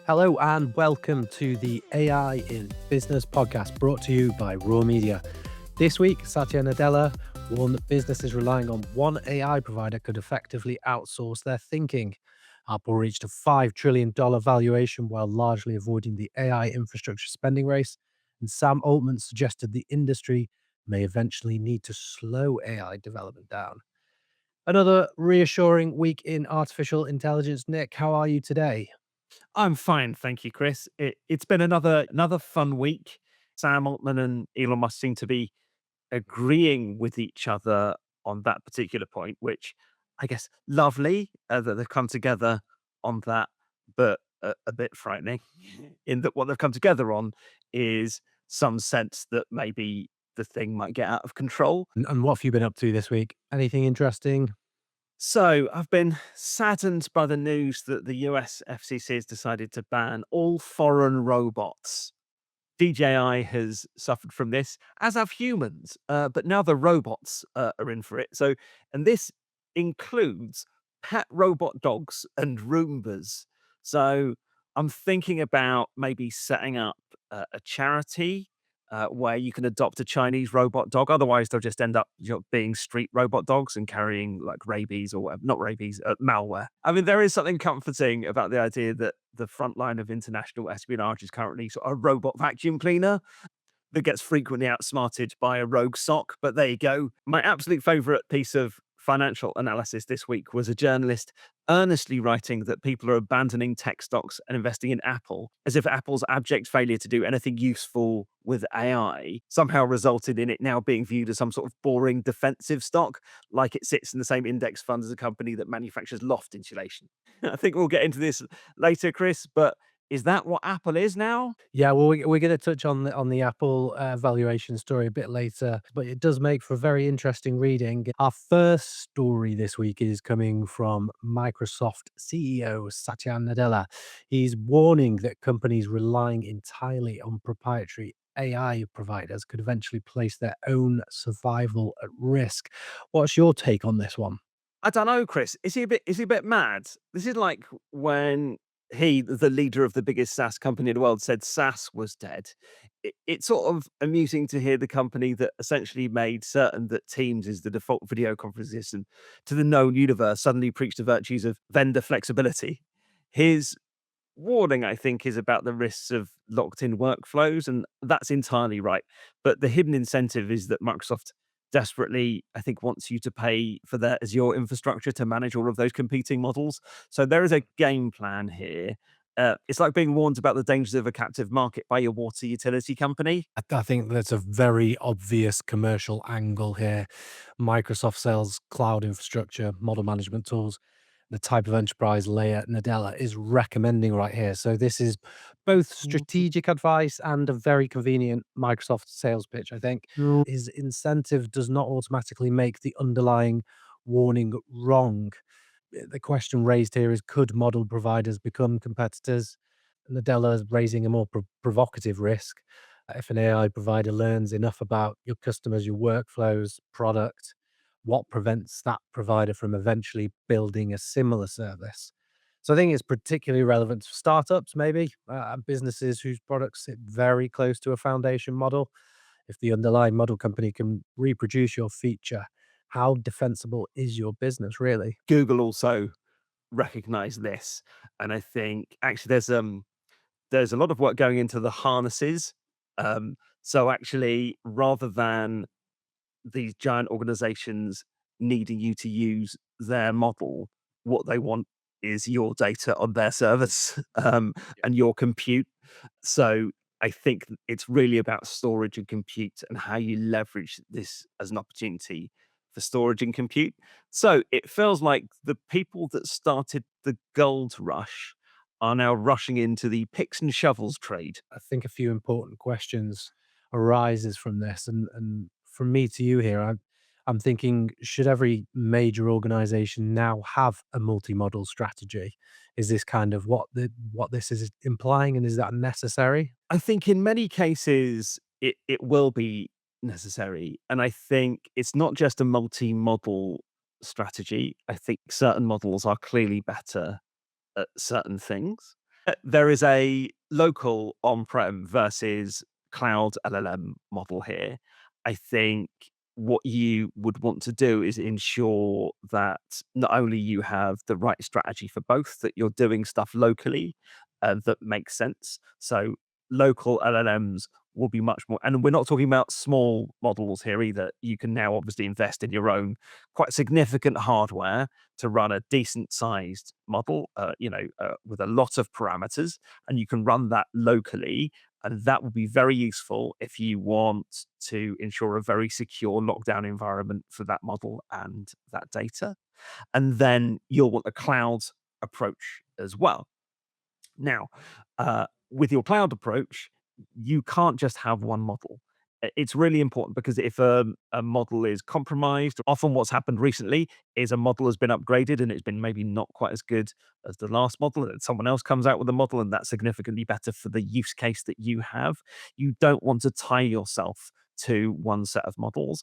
Hello and welcome to the AI in Business podcast brought to you by Raw Media. This week, Satya Nadella warned that businesses relying on one AI provider could effectively outsource their thinking. Apple reached a $5 trillion valuation while largely avoiding the AI infrastructure spending race. And Sam Altman suggested the industry may eventually need to slow AI development down. Another reassuring week in artificial intelligence. Nick, how are you today? I'm fine, thank you, Chris. It's been another fun week. Sam Altman and Elon Musk seem to be agreeing with each other on that particular point, which I guess lovely that they've come together on that, but a bit frightening in that what they've come together on is some sense that maybe the thing might get out of control. And what have you been up to this week? Anything interesting? So I've been saddened by the news that the US FCC has decided to ban all foreign robots. DJI has suffered from this, as have humans, but now the robots are in for it. And this includes pet robot dogs and Roombas. So I'm thinking about maybe setting up a charity where you can adopt a Chinese robot dog. Otherwise, they'll just end up being street robot dogs and carrying like rabies or whatever, not rabies, malware. I mean, there is something comforting about the idea that the front line of international espionage is currently sort of a robot vacuum cleaner that gets frequently outsmarted by a rogue sock. But there you go. My absolute favorite piece of financial analysis this week was a journalist earnestly writing that people are abandoning tech stocks and investing in Apple, as if Apple's abject failure to do anything useful with AI somehow resulted in it now being viewed as some sort of boring defensive stock, like it sits in the same index fund as a company that manufactures loft insulation. I think we'll get into this later, Chris, but is that what Apple is now? Yeah, well, we're going to touch on the Apple valuation story a bit later, but it does make for very interesting reading. Our first story this week is coming from Microsoft CEO Satya Nadella. He's warning that companies relying entirely on proprietary AI providers could eventually place their own survival at risk. What's your take on this one? I don't know, Chris. Is he a bit mad? This is like when he, the leader of the biggest SaaS company in the world, said SaaS was dead. It's sort of amusing to hear the company that essentially made certain that Teams is the default video conference system to the known universe suddenly preach the virtues of vendor flexibility. His warning, I think, is about the risks of locked in workflows, and that's entirely right. But the hidden incentive is that Microsoft desperately, I think, wants you to pay for their Azure infrastructure to manage all of those competing models. So there is a game plan here. It's like being warned about the dangers of a captive market by your water utility company. I think that's a very obvious commercial angle here. Microsoft sells cloud infrastructure, model management tools, the type of enterprise layer Nadella is recommending right here. So this is both strategic advice and a very convenient Microsoft sales pitch, I think. His incentive does not automatically make the underlying warning wrong. The question raised here is, could model providers become competitors? Nadella is raising a more provocative risk. If an AI provider learns enough about your customers, your workflows, product, what prevents that provider from eventually building a similar service? So I think it's particularly relevant to startups, maybe, and businesses whose products sit very close to a foundation model. If the underlying model company can reproduce your feature, how defensible is your business, really? Google also recognized this, and I think actually there's a lot of work going into the harnesses. So actually, rather than these giant organizations needing you to use their model, what they want is your data on their servers and your compute. So I think it's really about storage and compute and how you leverage this as an opportunity for storage and compute. So it feels like the people that started the gold rush are now rushing into the picks and shovels trade. I think a few important questions arises from this, and from me to you here, I'm thinking, should every major organization now have a multi-model strategy? Is this kind of what this is implying, and is that necessary? I think in many cases it will be necessary. And I think it's not just a multi-model strategy. I think certain models are clearly better at certain things. There is a local on-prem versus cloud LLM model here. I think what you would want to do is ensure that not only you have the right strategy for both, that you're doing stuff locally that makes sense. So local LLMs will be much more, and we're not talking about small models here either. You can now obviously invest in your own quite significant hardware to run a decent sized model, with a lot of parameters, and you can run that locally. And that will be very useful if you want to ensure a very secure lockdown environment for that model and that data. And then you'll want a cloud approach as well. Now, with your cloud approach, you can't just have one model. It's really important because if a model is compromised, often what's happened recently is a model has been upgraded and it's been maybe not quite as good as the last model. And someone else comes out with a model and that's significantly better for the use case that you have. You don't want to tie yourself to one set of models.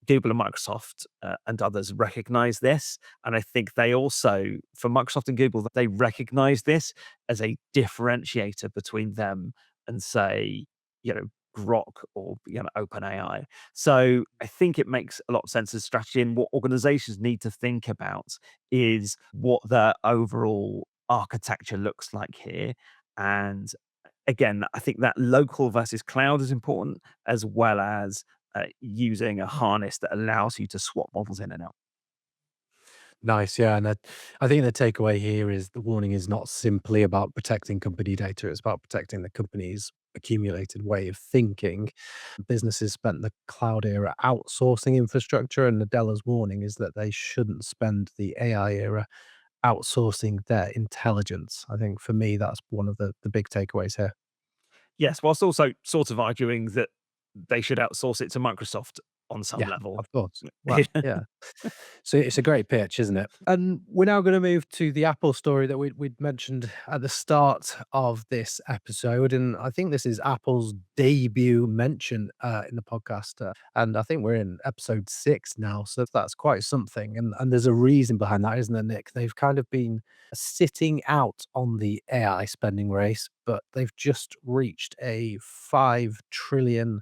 Google and Microsoft and others recognize this. And I think they also, for Microsoft and Google, they recognize this as a differentiator between them and, say, you know, Grok or OpenAI. So I think it makes a lot of sense as strategy. And what organizations need to think about is what their overall architecture looks like here. And again, I think that local versus cloud is important, as well as using a harness that allows you to swap models in and out. Nice, yeah, and I think the takeaway here is the warning is not simply about protecting company data, it's about protecting the company's accumulated way of thinking. Businesses spent the cloud era outsourcing infrastructure, and Nadella's warning is that they shouldn't spend the AI era outsourcing their intelligence. I think for me, that's one of the big takeaways here. Yes, whilst also sort of arguing that they should outsource it to Microsoft on some Yeah, level. of course. Well, yeah. So it's a great pitch, isn't it? And we're now going to move to the Apple story that we'd mentioned at the start of this episode. And I think this is Apple's debut mention in the podcast. And I think we're in episode 6 now. So that's quite something. And there's a reason behind that, isn't there, Nick? They've kind of been sitting out on the AI spending race, but they've just reached a 5 trillion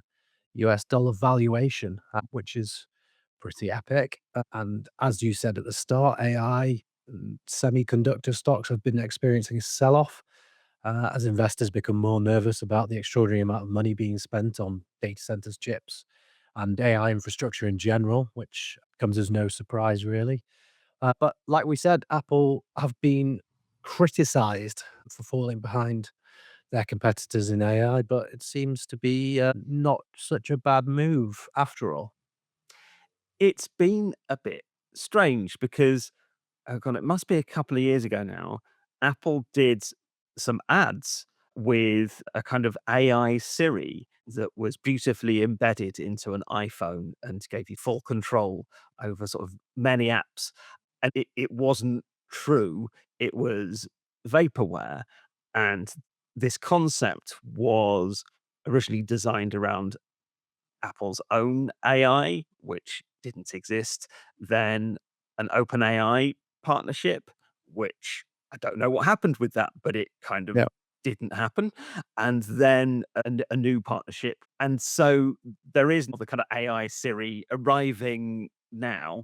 US dollar valuation, which is pretty epic. And as you said at the start, AI and semiconductor stocks have been experiencing a sell off as investors become more nervous about the extraordinary amount of money being spent on data centers, chips, and AI infrastructure in general, which comes as no surprise, really. But like we said, Apple have been criticized for falling behind their competitors in AI, but it seems to be not such a bad move after all. It's been a bit strange because, oh god, it must be a couple of years ago now, Apple did some ads with a kind of AI Siri that was beautifully embedded into an iPhone and gave you full control over sort of many apps. And it wasn't true, it was vaporware. And this concept was originally designed around Apple's own AI, which didn't exist, then an OpenAI partnership, which I don't know what happened with that, but it kind of Yeah. didn't happen, and then a new partnership. And so there is the kind of AI Siri arriving now,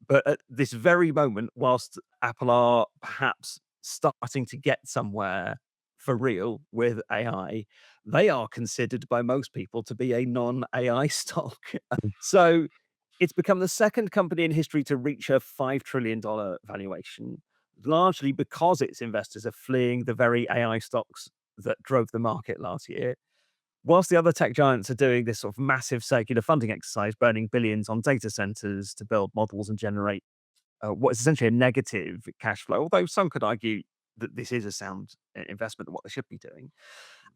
but at this very moment, whilst Apple are perhaps starting to get somewhere for real with AI, they are considered by most people to be a non-AI stock. So it's become the second company in history to reach a $5 trillion valuation, largely because its investors are fleeing the very AI stocks that drove the market last year. Whilst the other tech giants are doing this sort of massive circular funding exercise, burning billions on data centers to build models and generate what is essentially a negative cash flow, although some could argue that this is a sound investment and what they should be doing.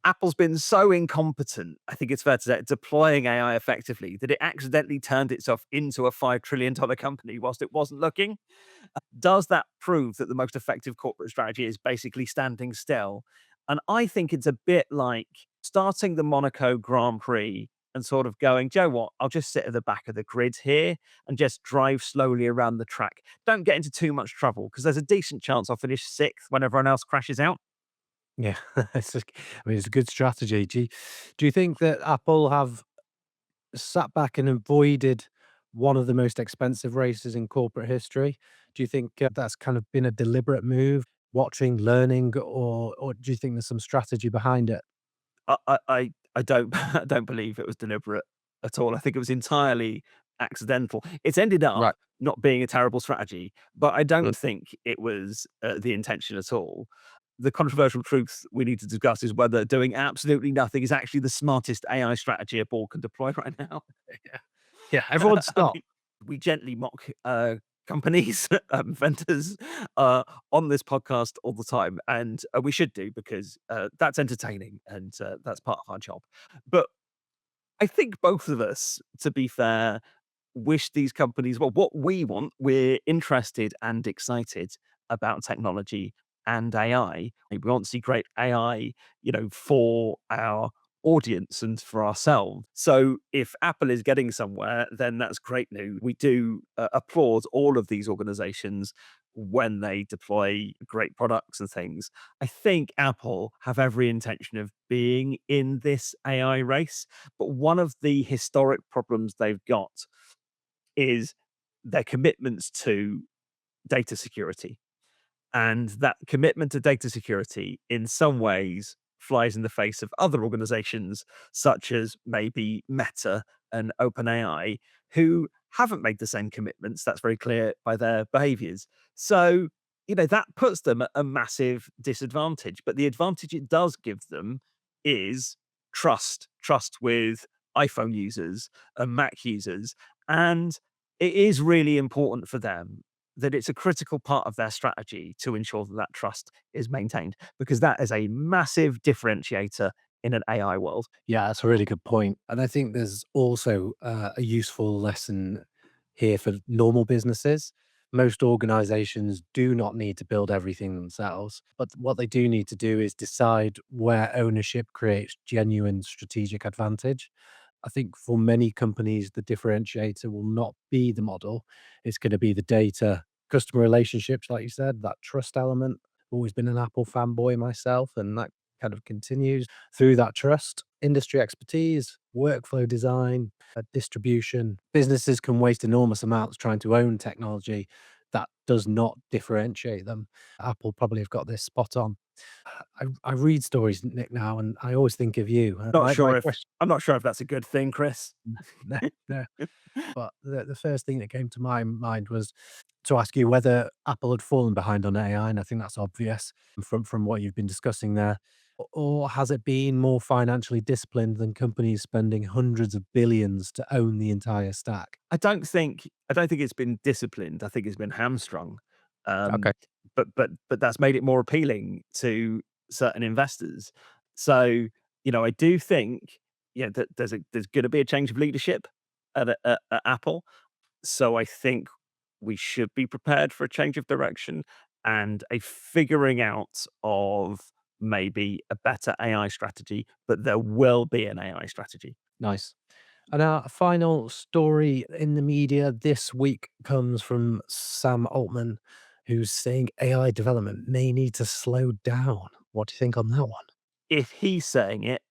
Apple's been so incompetent, I think it's fair to say, at deploying AI effectively that it accidentally turned itself into a $5 trillion company whilst it wasn't looking. Does that prove that the most effective corporate strategy is basically standing still? And I think it's a bit like starting the Monaco Grand Prix and sort of going, Joe, what? I'll just sit at the back of the grid here and just drive slowly around the track. Don't get into too much trouble because there's a decent chance I'll finish sixth when everyone else crashes out. Yeah, I mean, it's a good strategy. Do you think that Apple have sat back and avoided one of the most expensive races in corporate history? Do you think, that's kind of been a deliberate move, watching, learning, or do you think there's some strategy behind it? I don't I don't believe it was deliberate at all. I think it was entirely accidental. It's ended up Right. not being a terrible strategy, but I Mm. don't think it was, the intention at all. The controversial truth we need to discuss is whether doing absolutely nothing is actually the smartest AI strategy a board can deploy right now. Yeah. Yeah, everyone I stop. mean, we gently mock, companies, vendors, on this podcast all the time, and, we should do because, that's entertaining and, that's part of our job. But I think both of us, to be fair, wish these companies well, what we want, we're interested and excited about technology and AI. We want to see great AI, for our audience and for ourselves. So if Apple is getting somewhere, then that's great news. We do applaud all of these organizations when they deploy great products and things. I think Apple have every intention of being in this AI race, but one of the historic problems they've got is their commitments to data security. And that commitment to data security, in some ways, flies in the face of other organizations, such as maybe Meta and OpenAI, who haven't made the same commitments. That's very clear by their behaviors. So, that puts them at a massive disadvantage. But the advantage it does give them is trust with iPhone users and Mac users. And it is really important for them that it's a critical part of their strategy to ensure that that trust is maintained, because that is a massive differentiator in an AI world. Yeah, that's a really good point. And I think there's also a useful lesson here for normal businesses. Most organizations do not need to build everything themselves, but what they do need to do is decide where ownership creates genuine strategic advantage. I think for many companies, the differentiator will not be the model. It's going to be the data, customer relationships, like you said, that trust element. Always been an Apple fanboy myself, and that kind of continues through that trust, industry expertise, workflow design, distribution. Businesses can waste enormous amounts trying to own technology that does not differentiate them. Apple probably have got this spot on. I read stories, Nick, now, and I always think of you. My question, I'm not sure if that's a good thing, Chris. no, no, but the first thing that came to my mind was to ask you whether Apple had fallen behind on AI, and I think that's obvious from what you've been discussing there. Or has it been more financially disciplined than companies spending hundreds of billions to own the entire stack? I don't think it's been disciplined. I think it's been hamstrung. Um, Okay, but that's made it more appealing to certain investors. So, I do think, that there's gonna be a change of leadership at Apple. So I think we should be prepared for a change of direction and a figuring out of maybe a better AI strategy, but there will be an AI strategy. nice. And our final story in the media this week comes from Sam Altman, who's saying AI development may need to slow down. What do you think on that one? If he's saying it,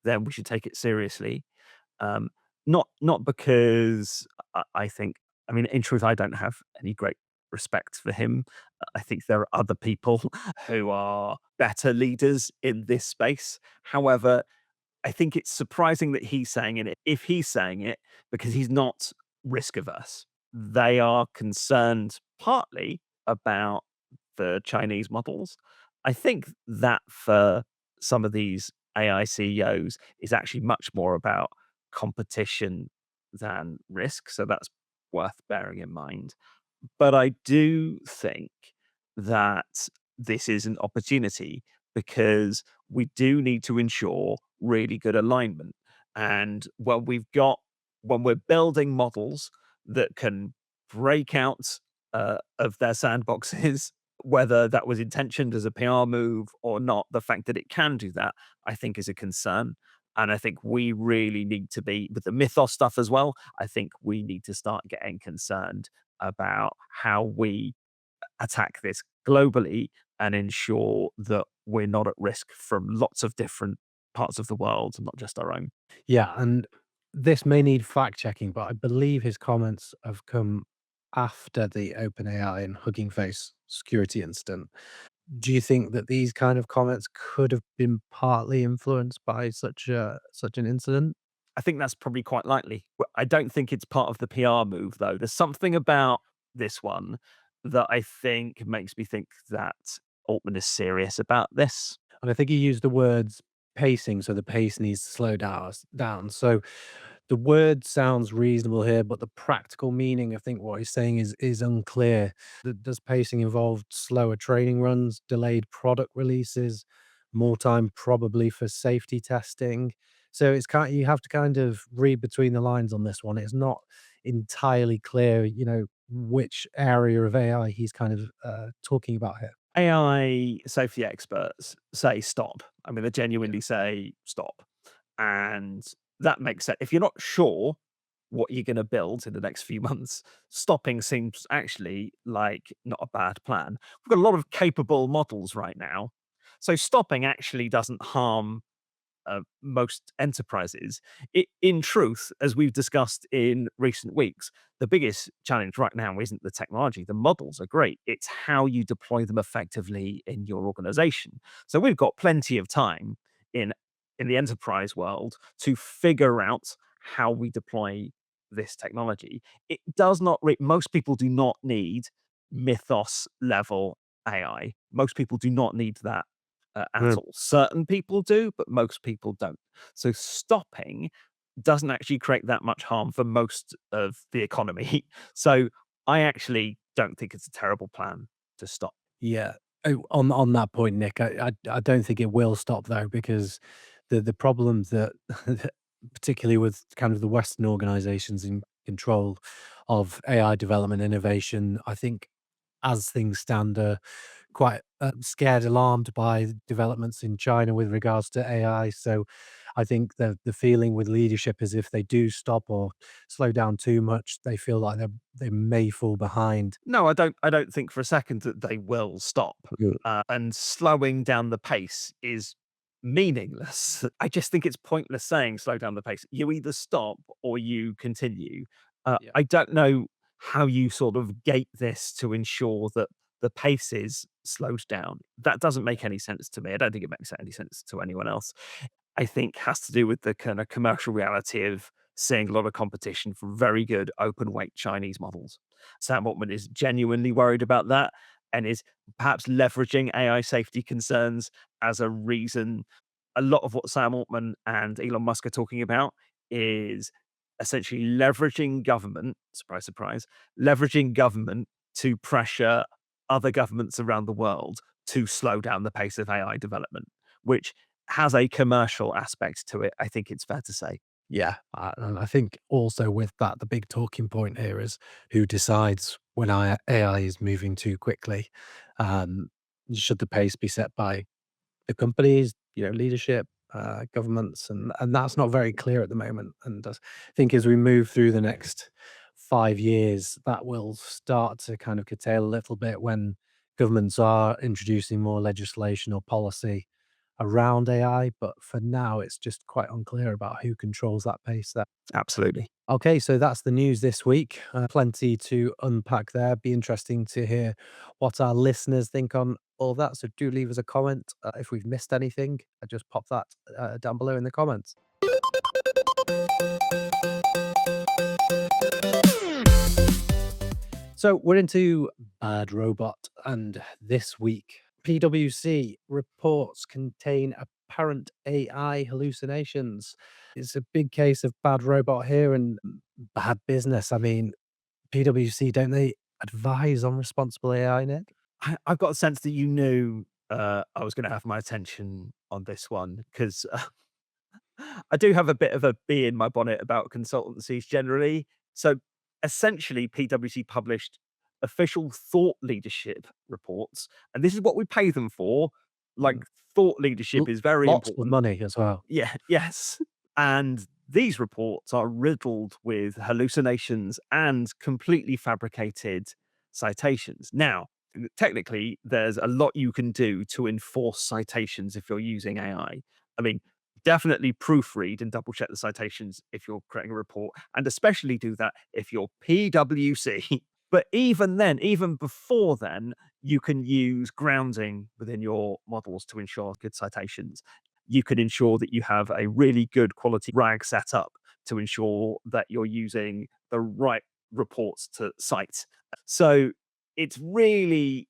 then we should take it seriously. Um, not because I think, I mean, in truth, I don't have any great respect for him. I think there are other people who are better leaders in this space. However, I think it's surprising that he's saying it. If he's saying it, because he's not risk averse. They are concerned partly about the Chinese models. I think that for some of these AI CEOs is actually much more about competition than risk. So that's worth bearing in mind. But I do think that this is an opportunity because we do need to ensure really good alignment. And when we're building models that can break out of their sandboxes, whether that was intentioned as a PR move or not, the fact that it can do that, I think, is a concern. And I think we really need to be with the mythos stuff as well. I think we need to start getting concerned about how we attack this globally and ensure that we're not at risk from lots of different parts of the world, not just our own. Yeah, and this may need fact checking, but I believe his comments have come after the OpenAI and Hugging Face security incident. Do you think that these kind of comments could have been partly influenced by such an incident? I think that's probably quite likely. I don't think it's part of the PR move, though. There's something about this one that I think makes me think that Altman is serious about this. And I think he used the words pacing, so the pace needs to slow down. So the word sounds reasonable here, but the practical meaning, I think what he's saying is unclear. Does pacing involve slower training runs, delayed product releases, more time probably for safety testing? So it's kind you have to kind of read between the lines on this one. It's not entirely clear, which area of AI he's kind of talking about here. AI safety experts say stop. I mean, they Yeah. genuinely say stop. And that makes sense. If you're not sure what you're going to build in the next few months, stopping seems actually like not a bad plan. We've got a lot of capable models right now. So stopping actually doesn't harm most enterprises. In truth, as we've discussed in recent weeks, the biggest challenge right now isn't the technology. The models are great. It's how you deploy them effectively in your organization. So we've got plenty of time in in the enterprise world to figure out how we deploy this technology. It does not most people do not need mythos level AI. Most people do not need that at Mm. all. Certain people do, but most people don't. So stopping doesn't actually create that much harm for most of the economy. So I actually don't think it's a terrible plan to stop. Yeah. Oh, on that point, Nick, I don't think it will stop though, because the problems that particularly with kind of the Western organizations in control of AI development innovation, I think as things stand, are quite scared, alarmed by developments in China with regards to AI. So I think the feeling with leadership is if they do stop or slow down too much, they feel like they may fall behind. No, I don't think for a second that they will stop. Mm. And slowing down the pace is meaningless. I just think it's pointless saying slow down the pace. You either stop or you continue. Yeah. I don't know how you sort of gate this to ensure that the pace is slowed down. That doesn't make any sense to me. I don't think it makes any sense to anyone else. I think has to do with the kind of commercial reality of seeing a lot of competition from very good open weight Chinese models. Sam Altman is genuinely worried about that and is perhaps leveraging AI safety concerns as a reason. A lot of what Sam Altman and Elon Musk are talking about is essentially leveraging government, surprise, surprise, leveraging government to pressure other governments around the world to slow down the pace of AI development, which has a commercial aspect to it, I think it's fair to say. Yeah, and I think also with that, the big talking point here is who decides when AI is moving too quickly. Um, should the pace be set by the companies, leadership, governments, and that's not very clear at the moment. And I think as we move through the next 5 years, that will start to kind of curtail a little bit when governments are introducing more legislation or policy around AI. But for now, it's just quite unclear about who controls that pace there. Absolutely. Okay, so that's the news this week. Plenty to unpack there. Be interesting to hear what our listeners think on all that. So do leave us a comment if we've missed anything. Just pop that down below in the comments. So we're into Bad Robot, and this week, PwC reports contain apparent AI hallucinations. It's a big case of bad robot here and bad business. I mean, PwC, don't they advise on responsible AI, Nick? I've got a sense that you knew I was going to have my attention on this one because I do have a bit of a bee in my bonnet about consultancies generally. So essentially, PwC published official thought leadership reports, and this is what we pay them for. Like, Mm. thought leadership L is very Lots of important. money as well. Yeah, yes. And these reports are riddled with hallucinations and completely fabricated citations. Now, technically, there's a lot you can do to enforce citations if you're using AI. I mean, definitely proofread and double check the citations if you're creating a report, and especially do that if you're PwC. But even then, even before then, you can use grounding within your models to ensure good citations. You can ensure that you have a really good quality RAG set up to ensure that you're using the right reports to cite. So it's really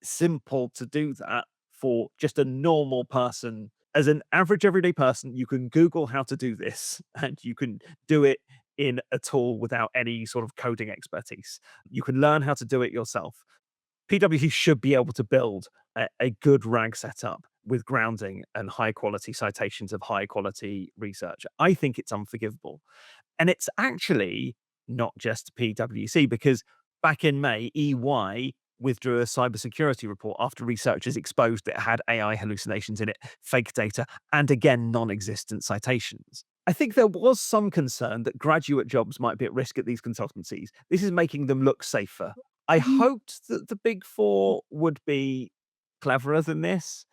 simple to do that for just a normal person. As an average everyday person, you can Google how to do this and you can do it in a tool without any sort of coding expertise. You can learn how to do it yourself. PwC should be able to build a good RAG setup with grounding and high quality citations of high quality research. I think it's unforgivable. And it's actually not just PwC, because back in May, EY withdrew a cybersecurity report after researchers exposed it had AI hallucinations in it, fake data, and again, non existent citations. I think there was some concern that graduate jobs might be at risk at these consultancies. This is making them look safer. I hoped that the big four would be cleverer than this.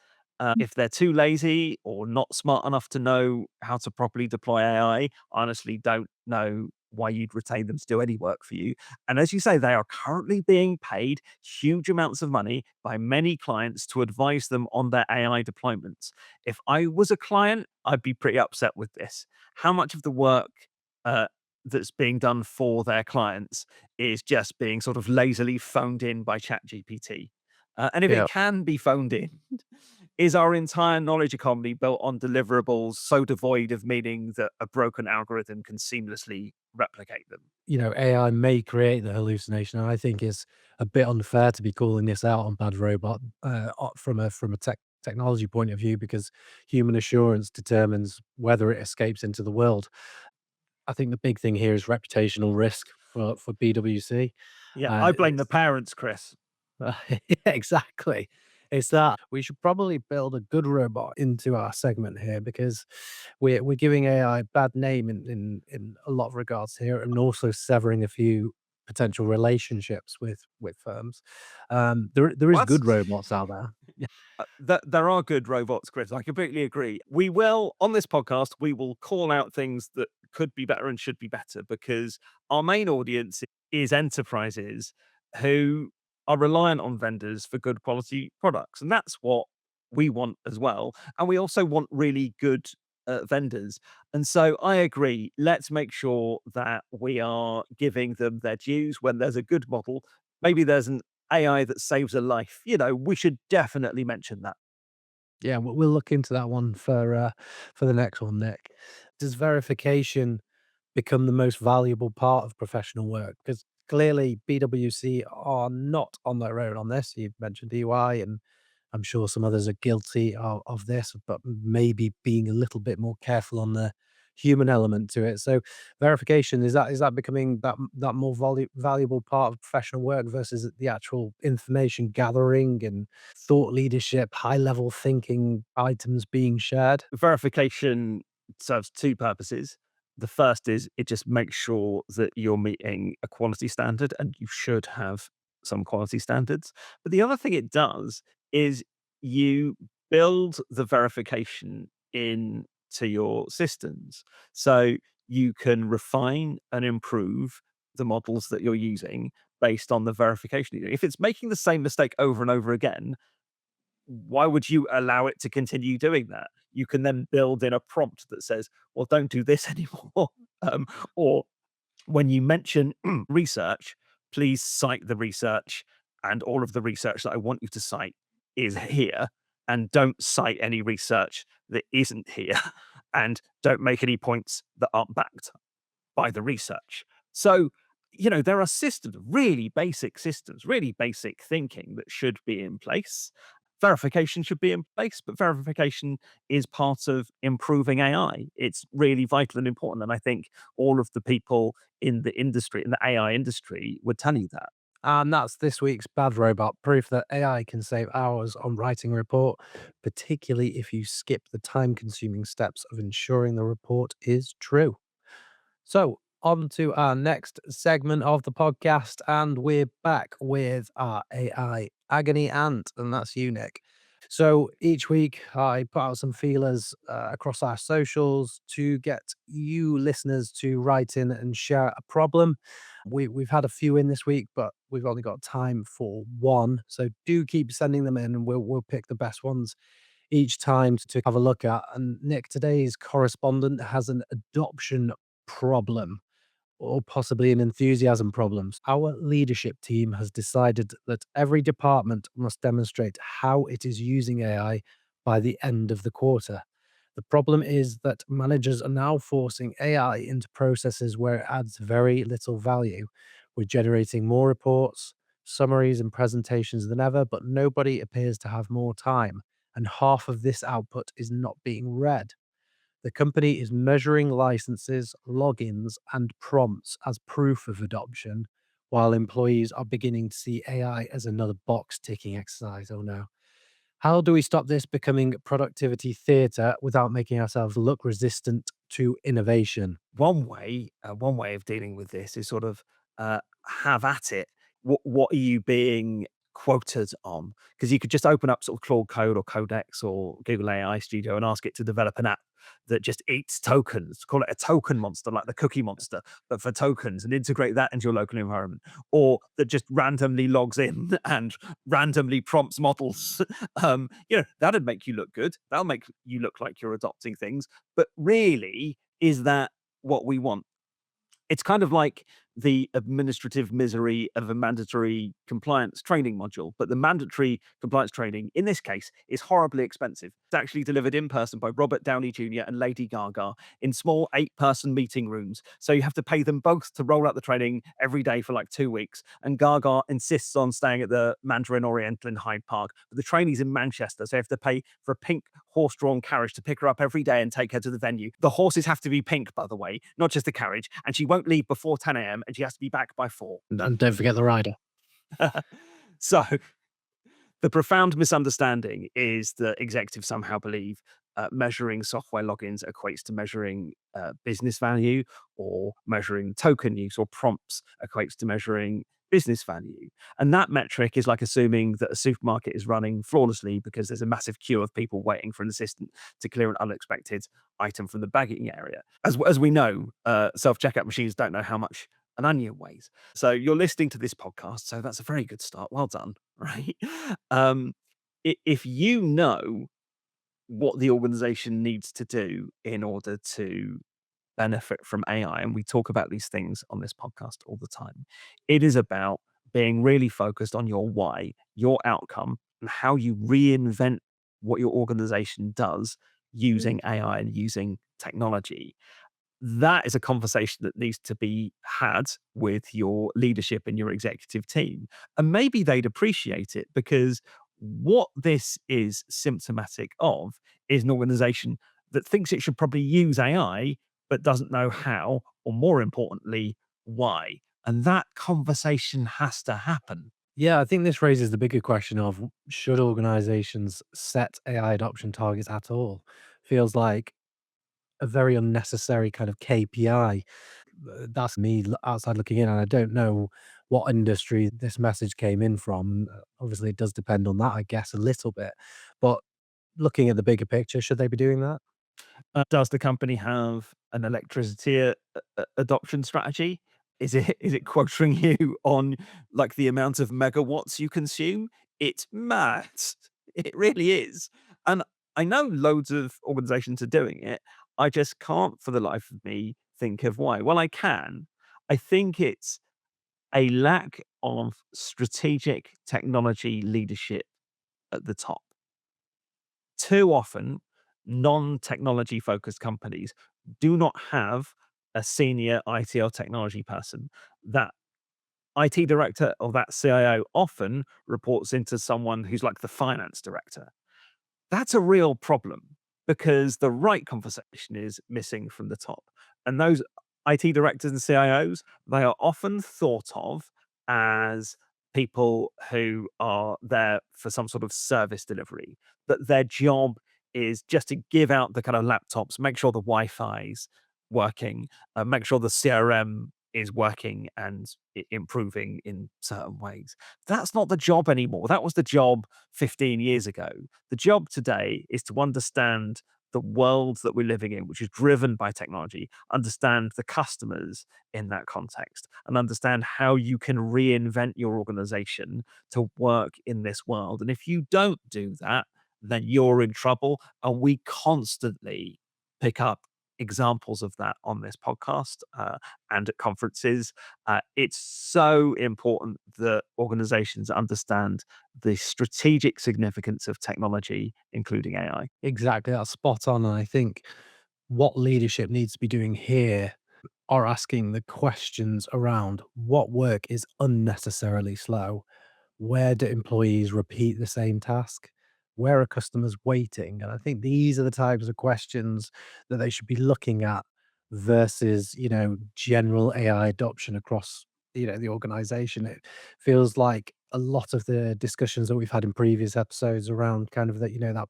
If they're too lazy or not smart enough to know how to properly deploy AI, I honestly don't know why you'd retain them to do any work for you. And as you say, they are currently being paid huge amounts of money by many clients to advise them on their AI deployments. If I was a client, I'd be pretty upset with this. How much of the work uh, that's being done for their clients is just being sort of lazily phoned in by ChatGPT? And if it Yeah. can be phoned in, is our entire knowledge economy built on deliverables so devoid of meaning that a broken algorithm can seamlessly replicate them? AI may create the hallucination, and I think it's a bit unfair to be calling this out on Bad Robot from a technology point of view, because human assurance determines whether it escapes into the world. I think the big thing here is reputational risk for BWC. Yeah, I blame the It's parents, Chris. yeah, exactly. It's that we should probably build a good robot into our segment here, because we're giving AI a bad name in a lot of regards here, and also severing a few potential relationships with firms. There is What? good robots out there. Yeah, There are good robots, Chris. I completely agree. We will, on this podcast, we will call out things that could be better and should be better, because our main audience is enterprises who are reliant on vendors for good quality products. And that's what we want as well. And we also want really good vendors. And so I agree. Let's make sure that we are giving them their dues when there's a good model. Maybe there's an AI that saves a life, we should definitely mention that. yeah, we'll look into that one for the next one, Nick. Does verification become the most valuable part of professional work? Because clearly BWC are not on their own on this. You've mentioned EY, and I'm sure some others are guilty of this, but maybe being a little bit more careful on the human element to it. So verification, is that becoming that more valuable part of professional work versus the actual information gathering and thought leadership, high level thinking items being shared? Verification serves two purposes. The first is it just makes sure that you're meeting a quality standard, and you should have some quality standards. But the other thing it does is you build the verification into your systems. So you can refine and improve the models that you're using based on the verification. If it's making the same mistake over and over again, why would you allow it to continue doing that? You can then build in a prompt that says, well, don't do this anymore. um, or when you mention research, please cite the research, and all of the research that I want you to cite is here. And don't cite any research that isn't here. And don't make any points that aren't backed by the research. So, there are systems, really basic systems, really basic thinking that should be in place. Verification should be in place, but verification is part of improving AI. It's really vital and important. And I think all of the people in the industry, in the AI industry, would tell you that. And that's this week's Bad Robot, proof that AI can save hours on writing a report, particularly if you skip the time consuming steps of ensuring the report is true. So, on to our next segment of the podcast, and we're back with our AI Agony Ant, and that's you, Nick. So each week I put out some feelers across our socials to get you listeners to write in and share a problem. We've had a few in this week, but we've only got time for one. So do keep sending them in, and we'll pick the best ones each time to have a look at. And Nick, today's correspondent has an adoption problem or possibly an enthusiasm problems. Our leadership team has decided that every department must demonstrate how it is using AI by the end of the quarter. The problem is that managers are now forcing AI into processes where it adds very little value. We're generating more reports, summaries, and presentations than ever, but nobody appears to have more time, and half of this output is not being read. The company is measuring licenses, logins, and prompts as proof of adoption, while employees are beginning to see AI as another box ticking exercise. Oh no. How do we stop this becoming productivity theatre without making ourselves look resistant to innovation? One way of dealing with this is sort of have at it. What are you being quoted on? Because you could just open up sort of Claude Code or Codex or Google AI Studio and ask it to develop an app that just eats tokens. Call it a token monster, like the Cookie Monster, but for tokens, and integrate that into your local environment, or that just randomly logs in and randomly prompts models. That'd make you look good. That'll make you look like you're adopting things. But really, is that what we want? It's kind of like the administrative misery of a mandatory compliance training module, but the mandatory compliance training in this case is horribly expensive. It's actually delivered in person by Robert Downey Jr. and Lady Gaga in small 8-person meeting rooms. So you have to pay them both to roll out the training every day for like 2 weeks. And Gaga insists on staying at the Mandarin Oriental in Hyde Park. But the trainee's in Manchester, so you have to pay for a pink horse-drawn carriage to pick her up every day and take her to the venue. The horses have to be pink, by the way, not just the carriage, and she won't leave before 10 a.m. and she has to be back by 4. And don't forget the rider. So the profound misunderstanding is that executives somehow believe measuring software logins equates to measuring business value, or measuring token use or prompts equates to measuring business value. And that metric is like assuming that a supermarket is running flawlessly because there's a massive queue of people waiting for an assistant to clear an unexpected item from the bagging area. As we know, self checkout machines don't know how much an onion weighs. So you're listening to this podcast, so that's a very good start. Well done, right? Um, if you know what the organization needs to do in order to benefit from AI, and we talk about these things on this podcast all the time, it is about being really focused on your why, your outcome, and how you reinvent what your organization does using AI and using technology. That is a conversation that needs to be had with your leadership and your executive team. And maybe they'd appreciate it, because what this is symptomatic of is an organization that thinks it should probably use AI, but doesn't know how, or more importantly, why. And that conversation has to happen. Yeah, I think this raises the bigger question of should organizations set AI adoption targets at all? Feels like a very unnecessary kind of KPI. That's me outside looking in, and I don't know what industry this message came in from. Obviously, it does depend on that, I guess, a little bit. But looking at the bigger picture, should they be doing that? Does the company have an electricity adoption strategy? Is it quoting you on, like, the amount of megawatts you consume? It's mad. It really is. And I know loads of organizations are doing it. I just can't for the life of me think of why. Well, I can. I think it's a lack of strategic technology leadership at the top. Too often, non-technology focused companies do not have a senior IT or technology person. That IT director or that CIO often reports into someone who's like the finance director. That's a real problem, because the right conversation is missing from the top. And those IT directors and CIOs, they are often thought of as people who are there for some sort of service delivery, that their job is just to give out the kind of laptops, make sure the Wi-Fi's working, make sure the CRM is working and improving in certain ways. That's not the job anymore. That was the job 15 years ago. The job today is to understand the world that we're living in, which is driven by technology, understand the customers in that context, and understand how you can reinvent your organization to work in this world. And if you don't do that, then you're in trouble. And we constantly pick up examples of that on this podcast and at conferences. It's so important that organizations understand the strategic significance of technology, including AI. Exactly, that's spot on, and I think what leadership needs to be doing here are asking the questions around what work is unnecessarily slow. Where do employees repeat the same task? Where are customers waiting? And I think these are the types of questions that they should be looking at versus, general AI adoption across, the organization. It feels like a lot of the discussions that we've had in previous episodes around kind of that, that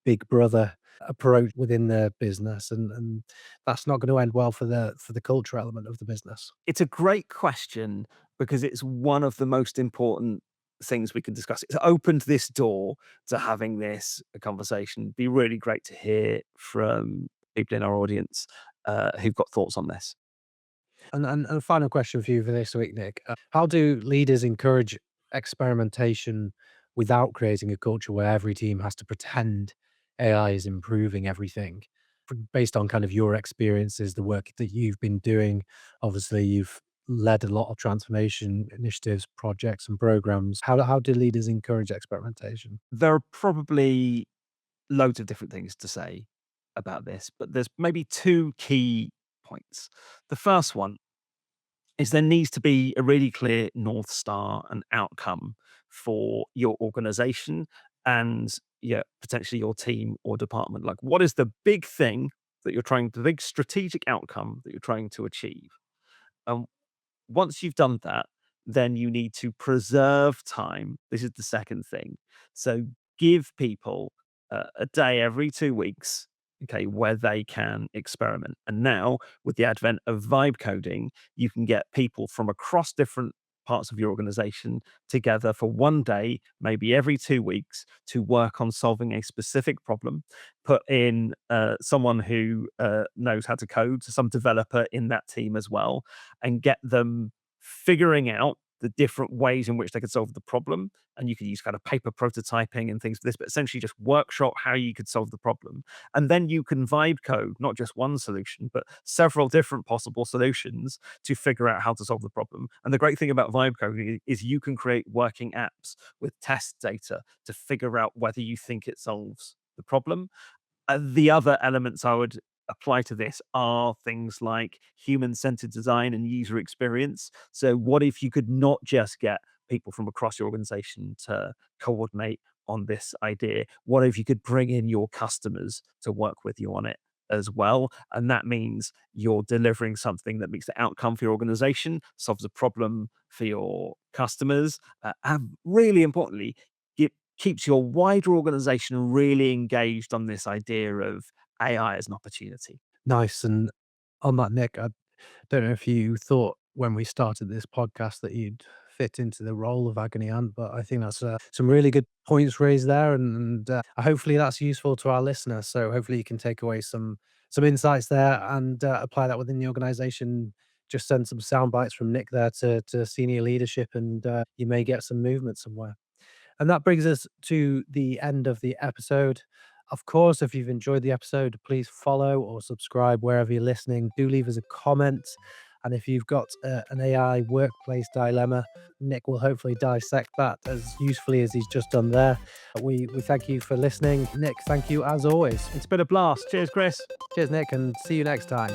big brother approach within the business and that's not going to end well for the culture element of the business. It's a great question because it's one of the most important things we can discuss. It's opened this door to having this conversation. Be really great to hear from people in our audience who've got thoughts on this. And a final question for you for this week, Nick. How do leaders encourage experimentation without creating a culture where every team has to pretend AI is improving everything? Based on kind of your experiences, the work that you've been doing, obviously you've led a lot of transformation initiatives, projects, and programs. How do leaders encourage experimentation? There are probably loads of different things to say about this, but there's maybe two key points. The first one is there needs to be a really clear North Star and outcome for your organization and, yeah, potentially your team or department. Like, what is the big thing that the big strategic outcome that you're trying to achieve? And once you've done that, then you need to preserve time. This is the second thing. So give people a day every 2 weeks, okay, where they can experiment. And now, with the advent of vibe coding, you can get people from across different parts of your organization together for one day, maybe every 2 weeks, to work on solving a specific problem. Put in someone who knows how to code, so some developer in that team as well, and get them figuring out the different ways in which they could solve the problem. And you could use kind of paper prototyping and things for this, but essentially just workshop how you could solve the problem. And then you can vibe code not just one solution, but several different possible solutions to figure out how to solve the problem. And the great thing about vibe coding is you can create working apps with test data to figure out whether you think it solves the problem. The other elements I would apply to this are things like human-centered design and user experience. So what if you could not just get people from across your organization to coordinate on this idea? What if you could bring in your customers to work with you on it as well? And that means you're delivering something that meets the outcome for your organization, solves a problem for your customers, and really importantly, it keeps your wider organization really engaged on this idea of AI as an opportunity. Nice. And on that, Nick, I don't know if you thought when we started this podcast that you'd fit into the role of agony aunt, but I think that's some really good points raised there, and hopefully that's useful to our listeners. So hopefully you can take away some insights there and apply that within the organization. Just send some sound bites from Nick there to senior leadership, and you may get some movement somewhere. And that brings us to the end of the episode. Of course, if you've enjoyed the episode, please follow or subscribe wherever you're listening. Do leave us a comment. And if you've got an AI workplace dilemma, Nick will hopefully dissect that as usefully as he's just done there. We thank you for listening. Nick, thank you as always. It's been a blast. Cheers, Chris. Cheers, Nick, and see you next time.